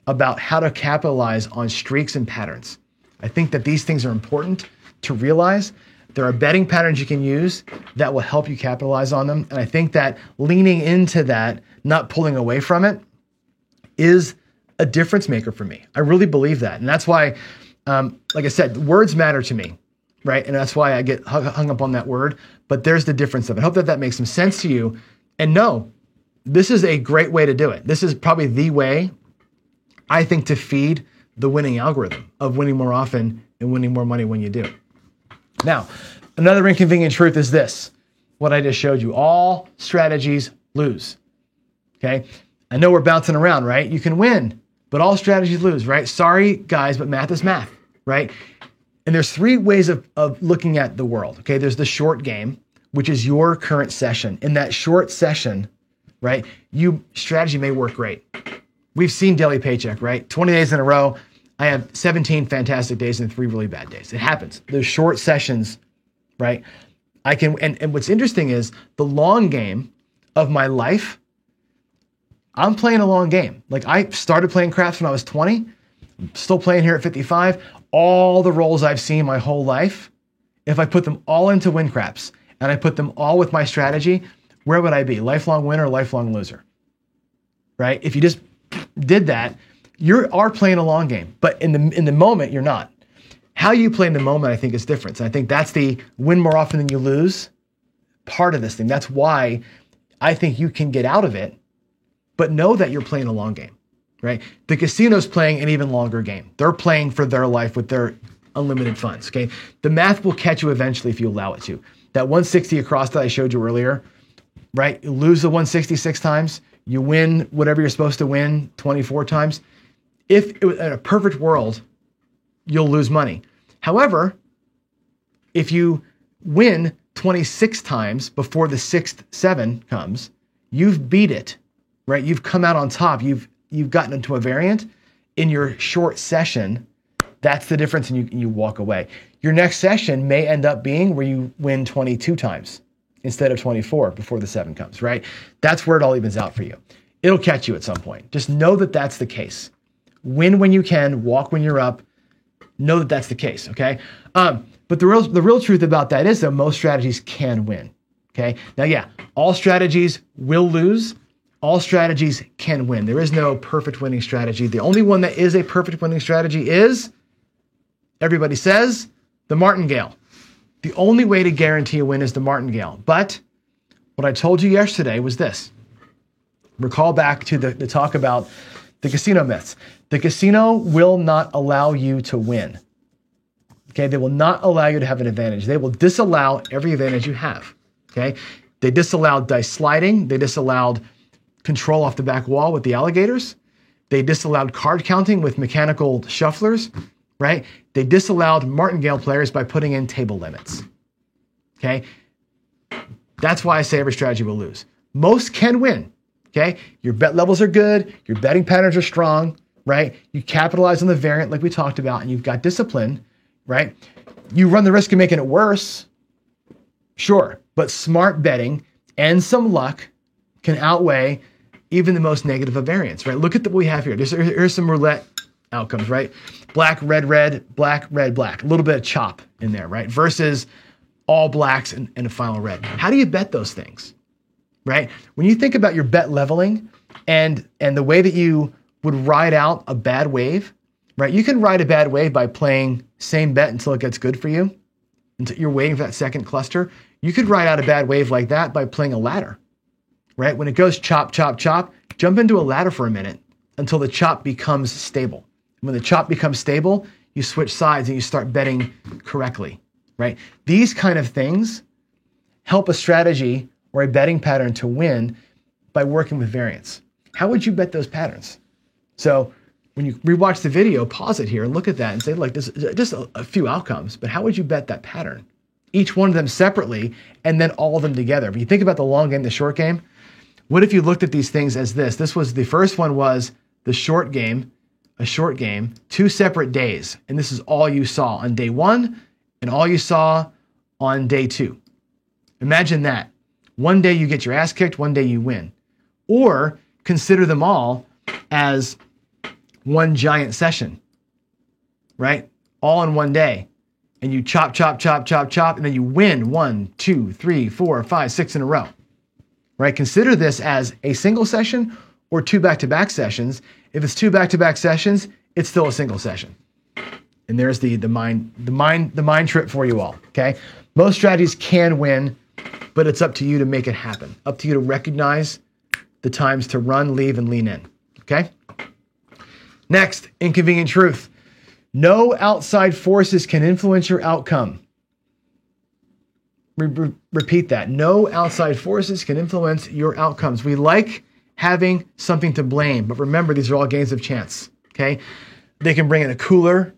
about how to capitalize on streaks and patterns. I think that these things are important to realize. There are betting patterns you can use that will help you capitalize on them. And I think that leaning into that, not pulling away from it, is a difference maker for me. I really believe that. And that's why, like I said, words matter to me, right? And that's why I get hung up on that word. But there's the difference of it. I hope that that makes some sense to you. And no, this is a great way to do it. This is probably the way, I think, to feed the winning algorithm of winning more often and winning more money when you do. Now, another inconvenient truth is this, what I just showed you. All strategies lose, okay? I know we're bouncing around, right? You can win, but all strategies lose, right? Sorry, guys, but math is math, right? And there's three ways of looking at the world, okay? There's the short game, which is your current session. In that short session, right, strategy may work great. We've seen Daily Paycheck, right? 20 days in a row, I have 17 fantastic days and 3 really bad days. It happens. Those short sessions, right? I can, and what's interesting is the long game of my life, I'm playing a long game. Like I started playing craps when I was 20, I'm still playing here at 55. All the roles I've seen my whole life, if I put them all into win craps and I put them all with my strategy, where would I be? Lifelong winner, lifelong loser, right? If you just did that, you are playing a long game, but in the moment, you're not. How you play in the moment, I think, is different. And I think that's the win more often than you lose part of this thing. That's why I think you can get out of it, but know that you're playing a long game, right? The casino's playing an even longer game. They're playing for their life with their unlimited funds, okay? The math will catch you eventually if you allow it to. That 160 across that I showed you earlier, right? You lose the 166 times, you win whatever you're supposed to win 24 times. If it was in a perfect world, you'll lose money. However, if you win 26 times before the sixth 7 comes, you've beat it, right? You've come out on top. You've gotten into a variant in your short session. That's the difference, and you walk away. Your next session may end up being where you win 22 times instead of 24 before the 7 comes, right? That's where it all evens out for you. It'll catch you at some point. Just know that that's the case. Win when you can, walk when you're up. Know that that's the case, okay? But the real truth about that is that most strategies can win, okay? Now, yeah, all strategies will lose. All strategies can win. There is no perfect winning strategy. The only one that is a perfect winning strategy is, everybody says, the martingale. The only way to guarantee a win is the martingale. But what I told you yesterday was this. Recall back to the talk about the casino myths. The casino will not allow you to win. Okay, they will not allow you to have an advantage. They will disallow every advantage you have. Okay, they disallowed dice sliding. They disallowed control off the back wall with the alligators. They disallowed card counting with mechanical shufflers, right? They disallowed martingale players by putting in table limits. Okay, that's why I say every strategy will lose. Most can win. Okay, your bet levels are good, your betting patterns are strong, right? You capitalize on the variant like we talked about, and you've got discipline, right? You run the risk of making it worse, sure, but smart betting and some luck can outweigh even the most negative of variants, right? Look at what we have here. Here's some roulette outcomes, right? Black, red, black, red, black. A little bit of chop in there, right? Versus all blacks and a final red. How do you bet those things? Right? When you think about your bet leveling and the way that you would ride out a bad wave, right? You can ride a bad wave by playing same bet until it gets good for you, until you're waiting for that second cluster. You could ride out a bad wave like that by playing a ladder, right? When it goes chop, chop, chop, jump into a ladder for a minute until the chop becomes stable. When the chop becomes stable, you switch sides and you start betting correctly, right? These kind of things help a strategy or a betting pattern to win by working with variance. How would you bet those patterns? So when you rewatch the video, pause it here and look at that and say, like, this is just a few outcomes, but how would you bet that pattern? each one of them separately and then all of them together. If you think about the long game, the short game, what if you looked at these things as this? This was the first one was the short game, a short game, 2 separate days. And this is all you saw on day 1 and all you saw on day 2. Imagine that. One day you get your ass kicked, one day you win. Or consider them all as one giant session, right? All in one day. And you chop, chop, chop, chop, chop, and then you win 1, 2, 3, 4, 5, 6 in a row, right? Consider this as a single session or 2 back-to-back sessions. If it's 2 back-to-back sessions, it's still a single session. And there's the mind trip for you all, okay? Most strategies can win, but it's up to you to make it happen. Up to you to recognize the times to run, leave, and lean in, okay? Next, inconvenient truth. No outside forces can influence your outcome. Repeat that. No outside forces can influence your outcomes. We like having something to blame, but remember, these are all games of chance, okay? They can bring in a cooler,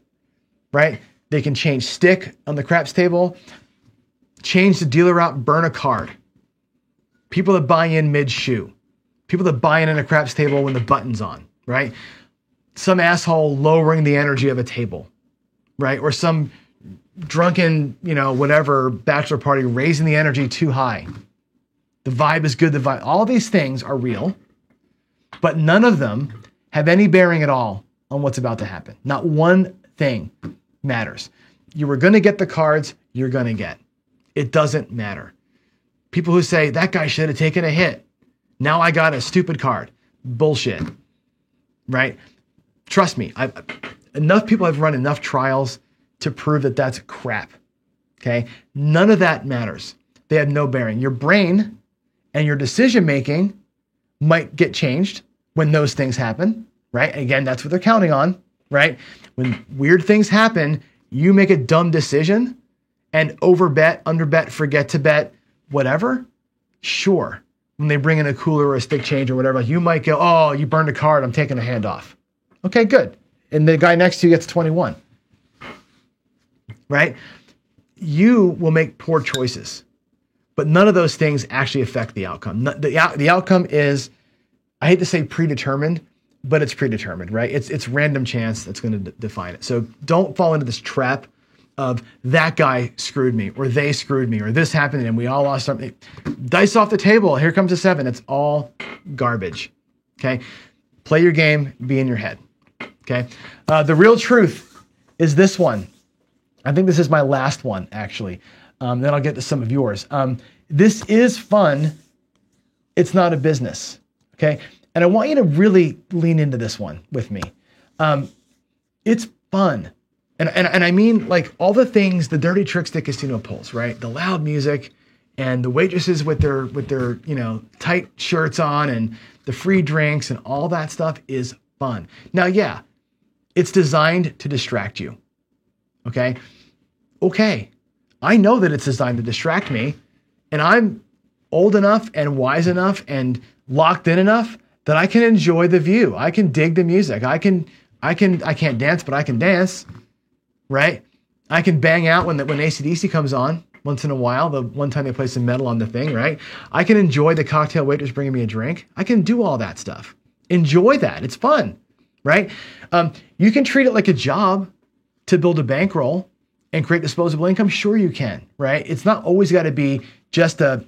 right? They can change stick on the craps table, change the dealer out, burn a card. People that buy in mid-shoe. People that buy in a craps table when the button's on, right? Some asshole lowering the energy of a table, right? Or some drunken, whatever bachelor party raising the energy too high. The vibe is good. All these things are real, but none of them have any bearing at all on what's about to happen. Not one thing matters. You were going to get the cards you're going to get. It doesn't matter. People who say that guy should have taken a hit. Now I got a stupid card. Bullshit, right? Trust me, enough people have run enough trials to prove that that's crap, okay? None of that matters. They have no bearing. Your brain and your decision-making might get changed when those things happen, right? Again, that's what they're counting on, right? When weird things happen, you make a dumb decision and overbet, underbet, forget to bet, whatever, sure. When they bring in a cooler or a stick change or whatever, you might go, oh, you burned a card, I'm taking a hand off. Okay, good. And the guy next to you gets 21, right? You will make poor choices, but none of those things actually affect the outcome. The outcome is, I hate to say predetermined, but it's predetermined, right? It's random chance that's going to define it. So don't fall into this trap of that guy screwed me or they screwed me or this happened and we all lost something. Dice off the table. Here comes a 7. It's all garbage. Okay. Play your game, be in your head. Okay. The real truth is this one. I think this is my last one, actually. Then I'll get to some of yours. This is fun. It's not a business. Okay. And I want you to really lean into this one with me. It's fun. And I mean, like all the things, the dirty tricks that casino pulls, right? The loud music and the waitresses with their tight shirts on and the free drinks and all that stuff is fun. Now, yeah, it's designed to distract you. Okay. I know that it's designed to distract me, and I'm old enough and wise enough and locked in enough that I can enjoy the view. I can dig the music. I can't dance, but I can dance. Right? I can bang out when AC/DC comes on once in a while, the one time they play some metal on the thing, right? I can enjoy the cocktail waitress bringing me a drink. I can do all that stuff. Enjoy that. It's fun, right? You can treat it like a job to build a bankroll and create disposable income. Sure you can, right? It's not always got to be just a,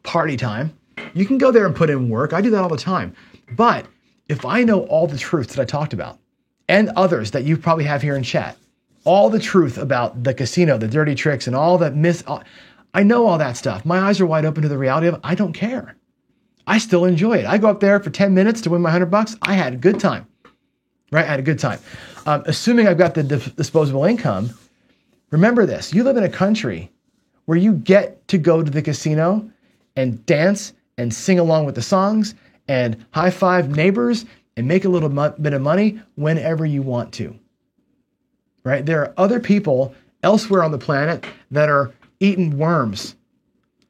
party time. You can go there and put in work. I do that all the time. But if I know all the truths that I talked about, and others that you probably have here in chat, all the truth about the casino, the dirty tricks, and all that I know all that stuff. My eyes are wide open to the reality of it. I don't care. I still enjoy it. I go up there for 10 minutes to win my $100. I had a good time, right? I had a good time. Assuming I've got the disposable income, remember this. You live in a country where you get to go to the casino and dance and sing along with the songs and high five neighbors and make a little bit of money whenever you want to, right? There are other people elsewhere on the planet that are eating worms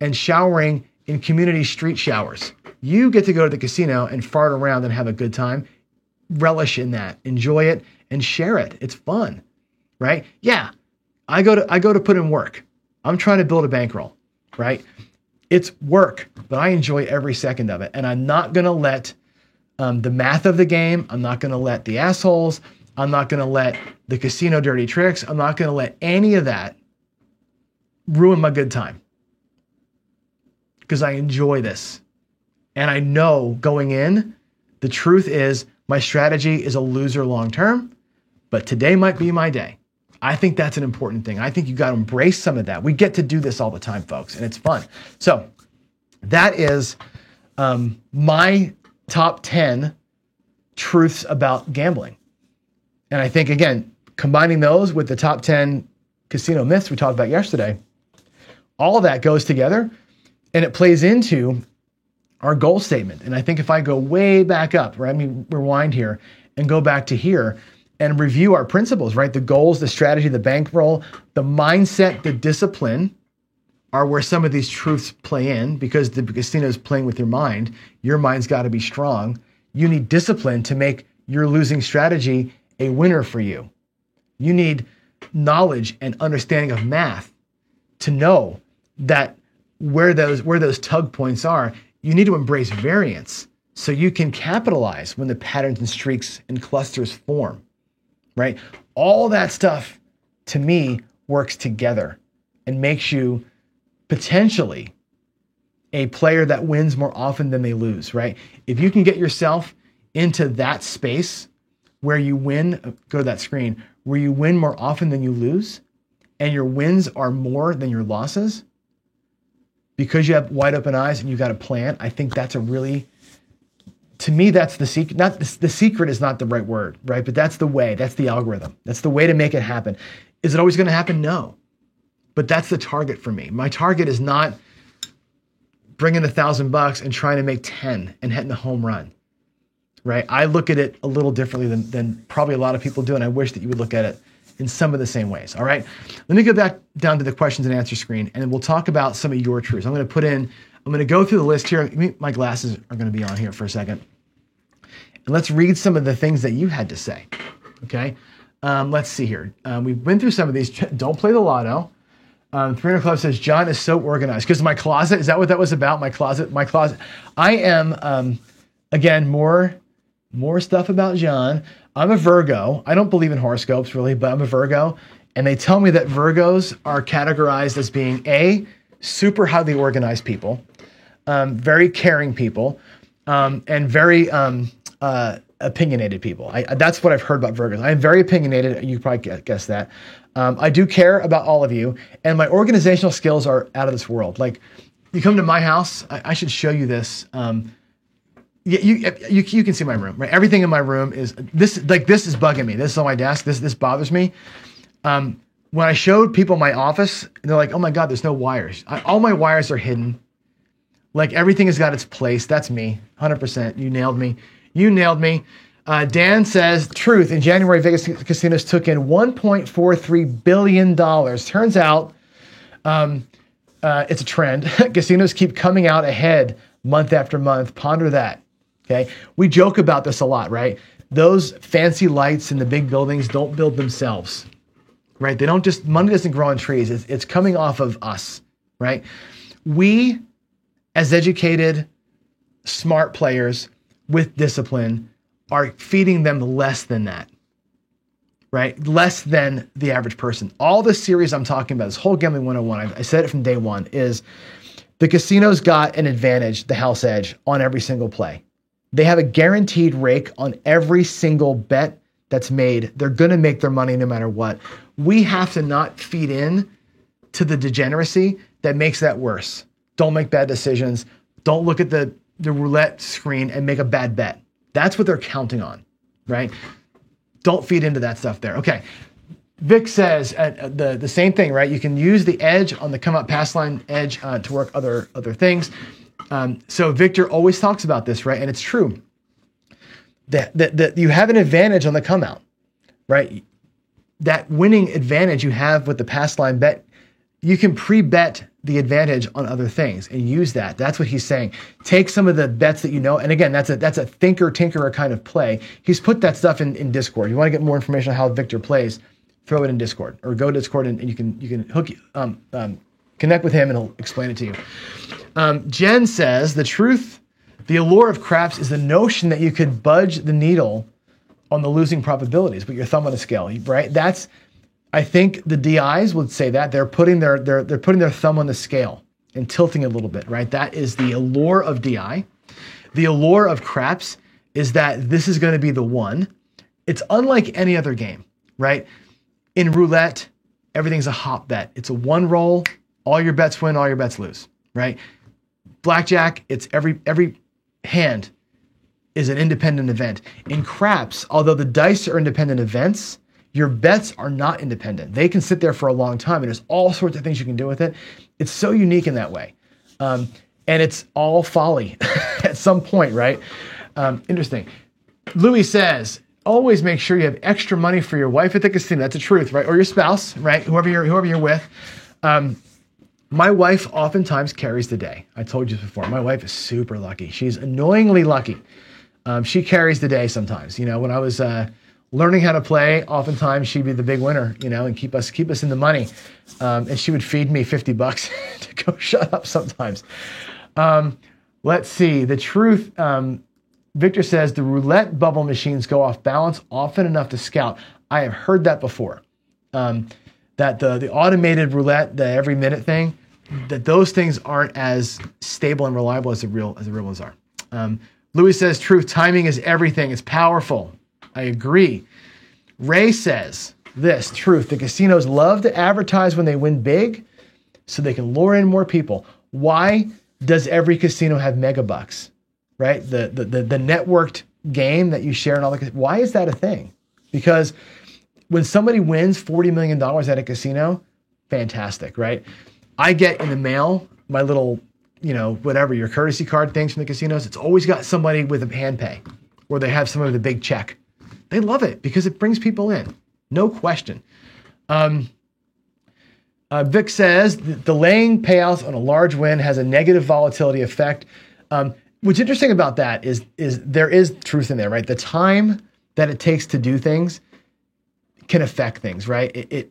and showering in community street showers. You get to go to the casino and fart around and have a good time. Relish in that, enjoy it, and share it. It's fun, right? Yeah, I go to put in work. I'm trying to build a bankroll, right? It's work, but I enjoy every second of it. And I'm not going to let the math of the game, I'm not going to let the assholes, I'm not going to let the casino dirty tricks, I'm not going to let any of that ruin my good time. Because I enjoy this. And I know going in, the truth is my strategy is a loser long term, but today might be my day. I think that's an important thing. I think you got to embrace some of that. We get to do this all the time, folks, and it's fun. So that is my top 10 truths about gambling. And I think, again, combining those with the top 10 casino myths we talked about yesterday, all of that goes together and it plays into our goal statement. And I think if I go way back up, right, I mean, rewind here and go back to here and review our principles, right? The goals, the strategy, the bankroll, the mindset, the discipline are where some of these truths play in, because the casino is playing with your mind. Your mind's got to be strong. You need discipline to make your losing strategy a winner for you. You need knowledge and understanding of math to know that where those tug points are. You need to embrace variance so you can capitalize when the patterns and streaks and clusters form, right? All that stuff, to me, works together and makes you potentially a player that wins more often than they lose, right? If you can get yourself into that space where you win, go to that screen, where you win more often than you lose, and your wins are more than your losses, because you have wide open eyes and you got a plan, I think that's a really, to me, that's the secret. Not the secret is not the right word, right? But that's the way, that's the algorithm. That's the way to make it happen. Is it always going to happen? No. But that's the target for me. My target is not bringing $1,000 and trying to make 10 and hitting a home run, right? I look at it a little differently than probably a lot of people do, and I wish that you would look at it in some of the same ways, all right? Let me go back down to the questions and answer screen, and then we'll talk about some of your truths. I'm going to go through the list here. My glasses are going to be on here for a second. And let's read some of the things that you had to say, okay? Let's see here. We've been through some of these. Don't play the lotto. 300 Club says, John is so organized. Because my closet, is that what that was about? My closet. I am, again, more stuff about John. I'm a Virgo. I don't believe in horoscopes really, but I'm a Virgo. And they tell me that Virgos are categorized as being super highly organized people, very caring people, and very opinionated people. That's what I've heard about Virgos. I am very opinionated. You probably guess that. I do care about all of you, and my organizational skills are out of this world. Like, you come to my house, I should show you this. You can see my room, right? Everything in my room is this. Like, this is bugging me. This is on my desk. This bothers me. When I showed people my office, they're like, "Oh my God, there's no wires. All my wires are hidden. Like, everything has got its place." That's me, 100%. You nailed me. Dan says, truth, in January, Vegas casinos took in $1.43 billion. Turns out it's a trend. Casinos keep coming out ahead month after month. Ponder that, okay? We joke about this a lot, right? Those fancy lights in the big buildings don't build themselves, right? Money doesn't grow on trees. It's coming off of us, right? We, as educated, smart players with discipline, are feeding them less than that, right? Less than the average person. All the series I'm talking about, this whole Gambling 101, I said it from day one, is the casinos got an advantage, the house edge, on every single play. They have a guaranteed rake on every single bet that's made. They're going to make their money no matter what. We have to not feed in to the degeneracy that makes that worse. Don't make bad decisions. Don't look at the roulette screen and make a bad bet. That's what they're counting on, right? Don't feed into that stuff there. Okay. Vic says the same thing, right? You can use the edge on the come up pass line edge to work other things. So Victor always talks about this, right? And it's true that you have an advantage on the come out, right? That winning advantage you have with the pass line bet, you can pre-bet the advantage on other things and use that. That's what he's saying. Take some of the bets that you know, and again, that's a thinker tinkerer kind of play. He's put that stuff in Discord. You want to get more information on how Victor plays, throw it in Discord or go to Discord and you can connect with him and he'll explain it to you. Jen says the allure of craps is the notion that you could budge the needle on the losing probabilities, but your thumb on a scale, right? I think the DIs would say that they're putting their thumb on the scale and tilting it a little bit, right? That is the allure of DI. The allure of craps is that this is going to be the one. It's unlike any other game, right? In roulette, everything's a hop bet. It's a one roll, all your bets win, all your bets lose, right? Blackjack, it's every hand is an independent event. In craps, although the dice are independent events, your bets are not independent. They can sit there for a long time, and there's all sorts of things you can do with it. It's so unique in that way. And it's all folly at some point, right? Interesting. Louis says, always make sure you have extra money for your wife at the casino. That's the truth, right? Or your spouse, right? Whoever you're with. My wife oftentimes carries the day. I told you before, my wife is super lucky. She's annoyingly lucky. She carries the day sometimes. When I was learning how to play, oftentimes she'd be the big winner, and keep us in the money. And she would feed me $50 to go shut up sometimes. Let's see. The truth, Victor says, the roulette bubble machines go off balance often enough to scout. I have heard that before. That the automated roulette, the every minute thing, that those things aren't as stable and reliable as the real ones are. Louis says, truth, timing is everything. It's powerful. I agree. Ray says this, truth, the casinos love to advertise when they win big so they can lure in more people. Why does every casino have megabucks, right? The networked game that you share in all the, why is that a thing? Because when somebody wins $40 million at a casino, fantastic, right? I get in the mail my little, whatever, your courtesy card things from the casinos. It's always got somebody with a hand pay or they have somebody with a big check. They love it because it brings people in. No question. Vic says, delaying payouts on a large win has a negative volatility effect. What's interesting about that is there is truth in there, right? The time that it takes to do things can affect things, right?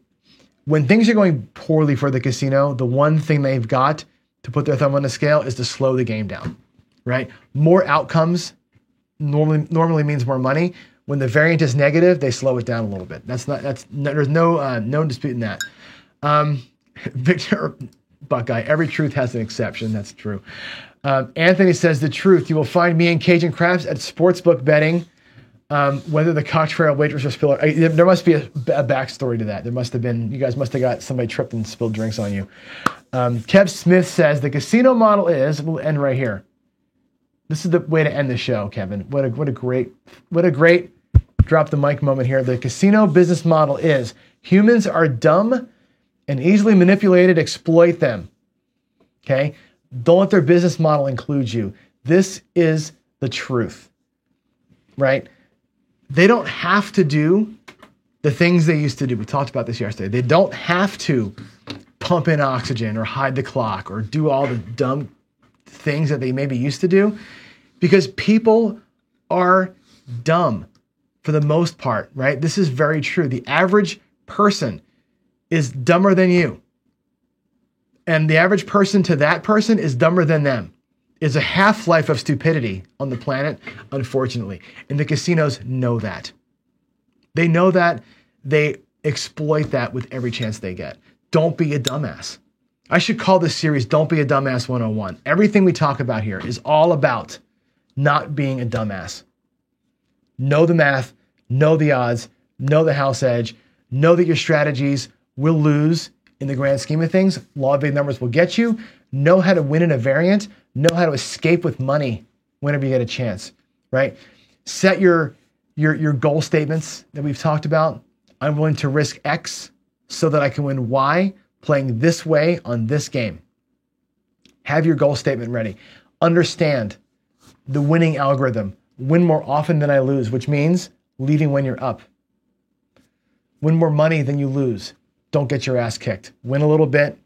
When things are going poorly for the casino, the one thing they've got to put their thumb on the scale is to slow the game down, right? More outcomes normally means more money. When the variant is negative, they slow it down a little bit. There's no disputing that. Victor Buckeye, every truth has an exception. That's true. Anthony says the truth. You will find me and Cajun Craps at sportsbook betting. Whether the cocktail waitress or spiller, there must be a backstory to that. You guys must have got somebody tripped and spilled drinks on you. Kev Smith says the casino model is, we'll end right here. This is the way to end the show, Kevin. What a great drop the mic moment here. The casino business model is humans are dumb and easily manipulated, exploit them. Okay? Don't let their business model include you. This is the truth, right? They don't have to do the things they used to do. We talked about this yesterday. They don't have to pump in oxygen or hide the clock or do all the dumb things that they maybe used to do because people are dumb for the most part, right? This is very true. The average person is dumber than you. And the average person to that person is dumber than them. It's a half-life of stupidity on the planet, unfortunately. And the casinos know that. They know that. They exploit that with every chance they get. Don't be a dumbass. I should call this series Don't Be a Dumbass 101. Everything we talk about here is all about not being a dumbass. Know the math, know the odds, know the house edge, know that your strategies will lose in the grand scheme of things. Law of big numbers will get you. Know how to win in a variant. Know how to escape with money whenever you get a chance, right? Set your goal statements that we've talked about. I'm willing to risk X so that I can win Y playing this way on this game. Have your goal statement ready. Understand the winning algorithm. Win more often than I lose, which means leading when you're up. Win more money than you lose. Don't get your ass kicked. Win a little bit.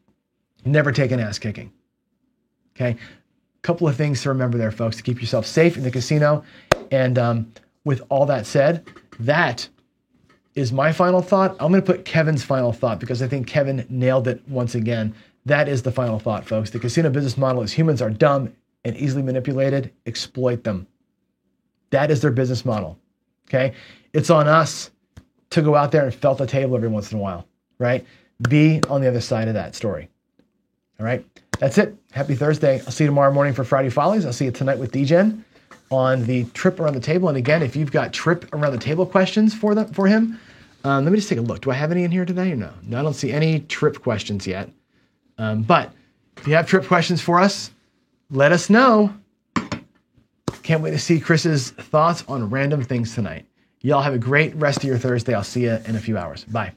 Never take an ass kicking. Okay? Couple of things to remember there, folks, to keep yourself safe in the casino. And with all that said, that is my final thought. I'm going to put Kevin's final thought because I think Kevin nailed it once again. That is the final thought, folks. The casino business model is humans are dumb and easily manipulated. Exploit them. That is their business model. Okay. It's on us to go out there and felt the table every once in a while, right? Be on the other side of that story. All right. That's it. Happy Thursday. I'll see you tomorrow morning for Friday Follies. I'll see you tonight with DGen on the trip around the table. And again, if you've got trip around the table questions for him, let me just take a look. Do I have any in here today or no? No, I don't see any trip questions yet. But if you have trip questions for us, let us know. Can't wait to see Chris's thoughts on random things tonight. Y'all have a great rest of your Thursday. I'll see you in a few hours. Bye.